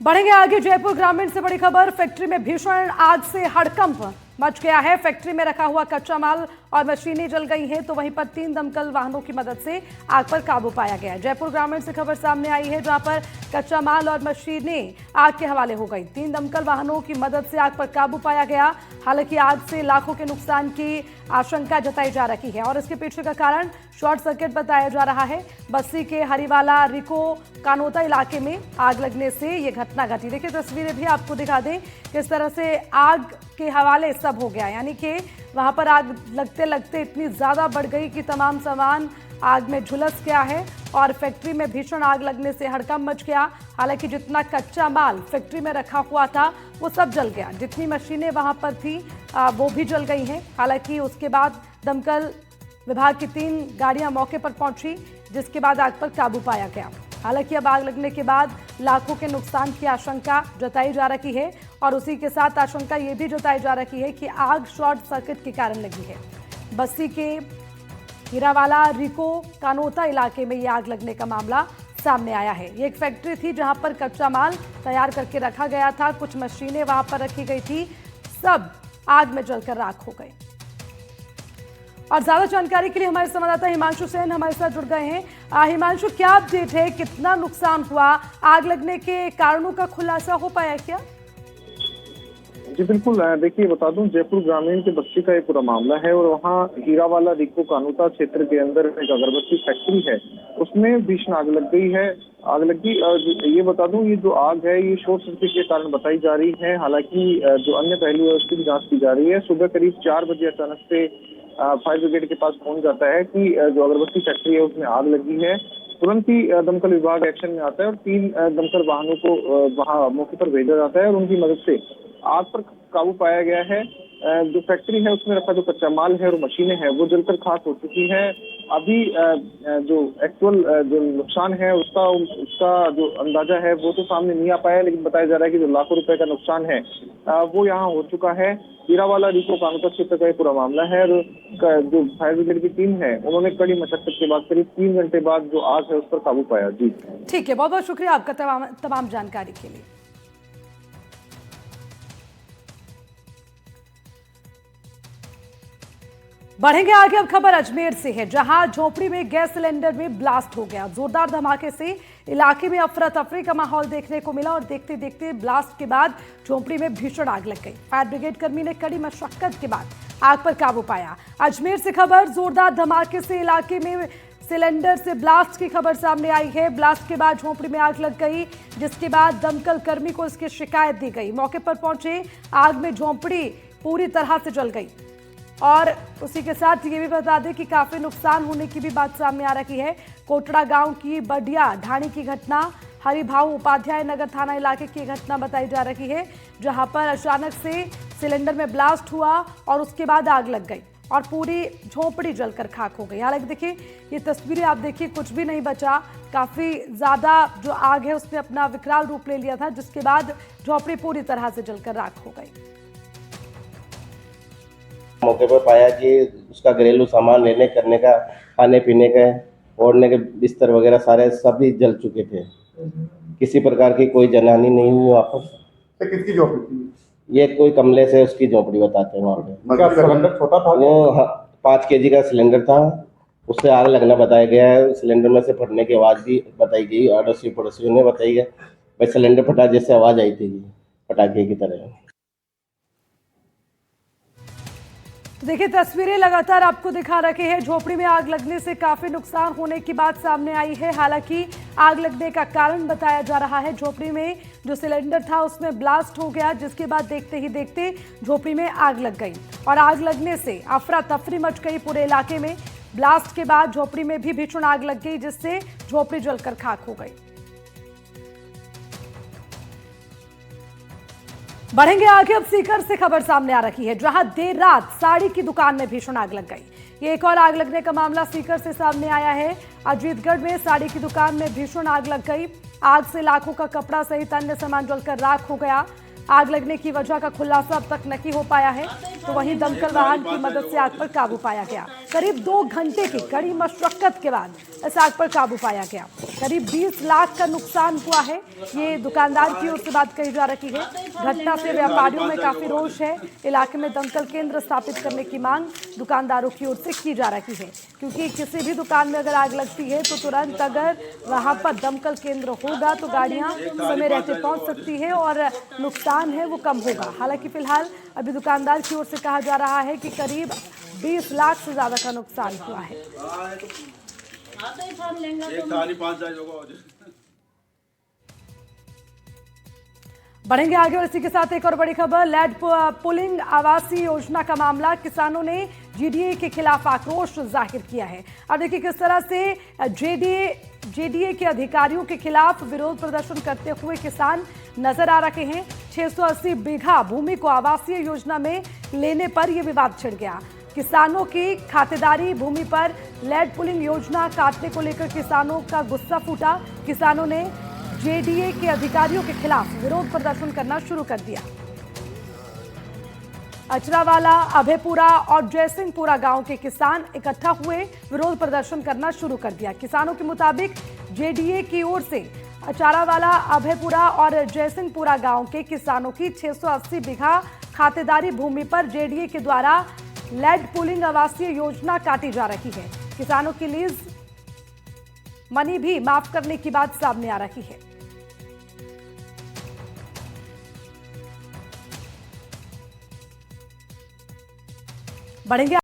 बढ़ेंगे आगे। जयपुर ग्रामीण से बड़ी खबर। फैक्ट्री में भीषण आग से हड़कंप मच गया है। फैक्ट्री में रखा हुआ कच्चा माल और मशीनें जल गई हैं, तो वहीं पर 3 दमकल वाहनों की मदद से आग पर काबू पाया गया है। जयपुर ग्रामीण से खबर सामने आई है, जहां पर कच्चा माल और मशीनें आग के हवाले हो गई। 3 दमकल वाहनों की मदद से आग पर काबू पाया गया। हालांकि आग से लाखों के नुकसान की आशंका जताई जा रही है और इसके पीछे का कारण शॉर्ट सर्किट बताया जा रहा है। बस्सी के हरिवाला रिको कानोता इलाके में आग लगने से ये घटना घटी। देखिए तस्वीरें भी आपको दिखा दें किस तरह से आग के हवाले सब हो गया, यानी कि वहां पर आग लगते लगते इतनी ज्यादा बढ़ गई कि तमाम सामान आग में झुलस गया है और फैक्ट्री में भीषण आग लगने से हड़कंप मच गया। हालांकि जितना कच्चा माल फैक्ट्री में रखा हुआ था वो सब जल गया। जितनी मशीनें वहां पर थी वो भी जल गई हैं। हालांकि उसके बाद दमकल विभाग की 3 गाड़ियां मौके पर पहुंची, जिसके बाद आग पर काबू पाया गया। हालांकि अब आग लगने के बाद लाखों के नुकसान की आशंका जताई जा रही है और उसी के साथ आशंका ये भी जताई जा रही है कि आग शॉर्ट सर्किट के कारण लगी है। बस्सी के हीरावाला रिको कानोता इलाके में ये आग लगने का मामला सामने आया है। ये एक फैक्ट्री थी जहां पर कच्चा माल तैयार करके रखा गया था, कुछ मशीनें वहां पर रखी गई थी, सब आग में जलकर राख हो गई। और ज्यादा जानकारी के लिए हमारे संवाददाता हिमांशु सेन हमारे साथ जुड़ गए हैं। हिमांशु, क्या अपडेट है, कितना नुकसान हुआ, आग लगने के कारणों का खुलासा हो पाया क्या? जी बिल्कुल, देखिए बता दूं, जयपुर ग्रामीण के बस्ती का ये पूरा मामला है और वहाँ हीरावाला रिको कानोता क्षेत्र के अंदर एक अगरबत्ती फैक्ट्री है, उसमें भीषण आग लग गई है। आग लगी, ये बता दूं, ये जो आग है ये शॉर्ट सर्किट के कारण बताई जा रही है। हालांकि जो अन्य पहलू है उसकी भी जांच की जा रही है। सुबह करीब 4 बजे अचानक से फायर ब्रिगेड के पास फोन जाता है कि जो अगरबत्ती फैक्ट्री है उसमें आग लगी है। तुरंत ही दमकल विभाग एक्शन में आता है और 3 दमकल वाहनों को वहां मौके पर भेजा जाता है और उनकी मदद से आग पर काबू पाया गया है। जो फैक्ट्री है उसमें रखा जो कच्चा माल है और मशीनें हैं वो जलकर खाक हो चुकी है। अभी जो एक्चुअल जो नुकसान है उसका जो अंदाजा है वो तो सामने नहीं आ पाया, लेकिन बताया जा रहा है कि जो लाखों रुपए का नुकसान है वो यहाँ हो चुका है। हीरावाला रिको कानोता क्षेत्र का ये पूरा मामला है और जो फायर ब्रिगेड की टीम है उन्होंने कड़ी मशक्कत के बाद करीब 3 घंटे बाद जो आग है उस पर काबू पाया। जी ठीक है, बहुत बहुत शुक्रिया आपका तमाम जानकारी के लिए। बढ़ेंगे आगे। अब खबर अजमेर से है, जहां झोपड़ी में गैस सिलेंडर में ब्लास्ट हो गया। जोरदार धमाके से इलाके में अफरा तफरी का माहौल देखने को मिला और देखते देखते ब्लास्ट के बाद झोपड़ी में भीषण आग लग गई। फायर ब्रिगेड कर्मी ने कड़ी मशक्कत के बाद आग पर काबू पाया। अजमेर से खबर, जोरदार धमाके से इलाके में सिलेंडर से ब्लास्ट की खबर सामने आई है। ब्लास्ट के बाद झोपड़ी में आग लग गई, जिसके बाद दमकल कर्मी को इसकी शिकायत दी गई। मौके पर पहुंचे, आग में झोपड़ी पूरी तरह से जल गई और उसी के साथ ये भी बता दें कि काफी नुकसान होने की भी बात सामने आ रही है। कोटड़ा गांव की बडिया ढाणी की घटना, हरिभाऊ उपाध्याय नगर थाना इलाके की घटना बताई जा रही है, जहां पर अचानक से सिलेंडर में ब्लास्ट हुआ और उसके बाद आग लग गई और पूरी झोपड़ी जलकर खाक हो गई। हालांकि देखिए ये तस्वीरें आप देखिए, कुछ भी नहीं बचा। काफी ज्यादा जो आग है उसने अपना विकराल रूप ले लिया था, जिसके बाद झोपड़ी पूरी तरह से जलकर राख हो गई। मौके पर पाया कि उसका घरेलू सामान लेने करने का, खाने पीने का, ओढ़ने के बिस्तर वगैरह सारे सभी जल चुके थे। किसी प्रकार की कोई जनहानि नहीं हुई वहाँ पर। किसकी झोपड़ी थी? ये कोई कमले से उसकी झोपड़ी बताते हैं वहाँ पे। क्या सिलेंडर छोटा था? वो 5 kg का सिलेंडर था, उससे आग लगना बताया गया है। सिलेंडर में से फटने की आवाज़ भी बताई गई, अड़ोसी पड़ोसियों ने बताई है भाई सिलेंडर फटा, जैसे आवाज़ आई थी पटाखे की तरह। तो देखिए तस्वीरें लगातार आपको दिखा रखे हैं। झोपड़ी में आग लगने से काफी नुकसान होने की बात सामने आई है। हालांकि आग लगने का कारण बताया जा रहा है, झोपड़ी में जो सिलेंडर था उसमें ब्लास्ट हो गया, जिसके बाद देखते ही देखते झोपड़ी में आग लग गई और आग लगने से अफरा तफरी मच गई पूरे इलाके में। ब्लास्ट के बाद झोपड़ी में भी भीषण आग लग गई, जिससे झोपड़ी जलकर खाक हो गई। बढ़ेंगे आगे। अब सीकर से खबर सामने आ रही है, जहां देर रात साड़ी की दुकान में भीषण आग लग गई। ये एक और आग लगने का मामला सीकर से सामने आया है। अजीतगढ़ में साड़ी की दुकान में भीषण आग लग गई। आग से लाखों का कपड़ा सहित अन्य सामान जलकर राख हो गया। आग लगने की वजह का खुलासा अब तक नहीं हो पाया है, तो वहीं दमकल वाहन की मदद से आग पर काबू पाया गया। करीब 2 घंटे की कड़ी मशक्कत के बाद इस आग पर काबू पाया गया। करीब 20 लाख का नुकसान हुआ है, ये दुकानदार की ओर से बात कही जा रही है। घटना से व्यापारियों में काफी रोष है। इलाके में दमकल केंद्र स्थापित करने की मांग दुकानदारों की ओर से की जा रही है, क्योंकि किसी भी दुकान में अगर आग लगती है तो तुरंत अगर वहां पर दमकल केंद्र होगा तो गाड़ियां समय रहते पहुंच सकती है और नुकसान है वो कम होगा। हालांकि फिलहाल अभी दुकानदार की ओर से कहा जा रहा है कि करीब 20 लाख से ज्यादा का नुकसान हुआ है। बढ़ेंगे आगे और इसी के साथ एक और बड़ी खबर, लैंड पुलिंग आवासीय योजना का मामला। किसानों ने जेडीए के खिलाफ आक्रोश जाहिर किया है। अब देखिए किस तरह से जेडीए के अधिकारियों के खिलाफ विरोध प्रदर्शन करते हुए किसान नजर आ रहे हैं। 680 बीघा भूमि को आवासीय योजना में लेने पर यह विवाद छिड़ गया। किसानों की खातेदारी भूमि पर लैंड पुलिंग योजना काटने को लेकर किसानों का गुस्सा फूटा। किसानों ने जेडीए के अधिकारियों के खिलाफ विरोध प्रदर्शन करना शुरू कर दिया। अचरावाला, अभयपुरा और जयसिंहपुरा गांव के किसान इकट्ठा हुए, विरोध प्रदर्शन करना शुरू कर दिया। किसानों के मुताबिक जेडीए की ओर से अचरावाला, अभयपुरा और जयसिंहपुरा गांव के किसानों की 680 बीघा खातेदारी भूमि पर जेडीए के द्वारा लैंड पुलिंग आवासीय योजना काटी जा रही है। किसानों की लीज मनी भी माफ करने की बात सामने आ रही है। बढ़ेंगे